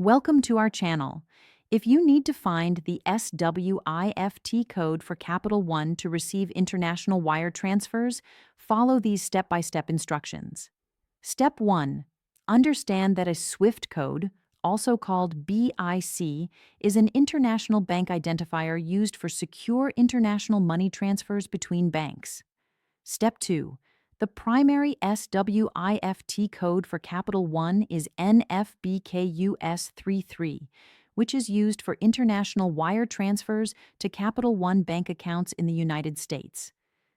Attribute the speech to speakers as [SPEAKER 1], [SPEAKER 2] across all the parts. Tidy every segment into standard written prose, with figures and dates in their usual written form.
[SPEAKER 1] Welcome to our channel. If you need to find the SWIFT code for Capital One to receive international wire transfers, follow these step-by-step instructions. Step 1. Understand that a SWIFT code, also called BIC, is an international bank identifier used for secure international money transfers between banks. Step 2. The primary SWIFT code for Capital One is NFBKUS33, which is used for international wire transfers to Capital One bank accounts in the United States.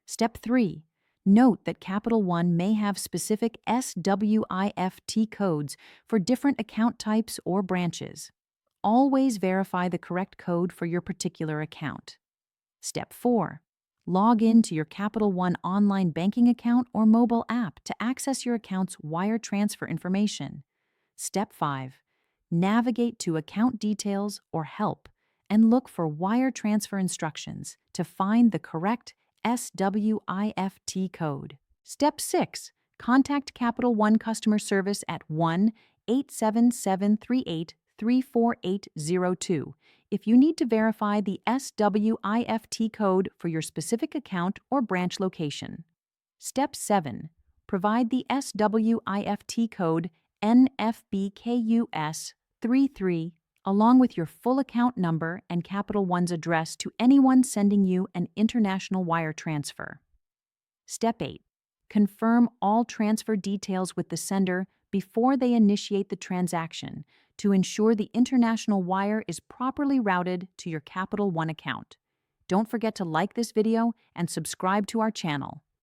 [SPEAKER 1] Step 3. Note that Capital One may have specific SWIFT codes for different account types or branches. Always verify the correct code for your particular account. Step 4. Log in to your Capital One online banking account or mobile app to access your account's wire transfer information. Step 5. Navigate to Account Details or Help and look for wire transfer instructions to find the correct SWIFT code. Step 6. Contact Capital One customer service at 1-877-38-34802 if you need to verify the SWIFT code for your specific account or branch location. Step 7. Provide the SWIFT code NFBKUS33 along with your full account number and Capital One's address to anyone sending you an international wire transfer. Step 8. Confirm all transfer details with the sender before they initiate the transaction to ensure the international wire is properly routed to your Capital One account. Don't forget to like this video and subscribe to our channel.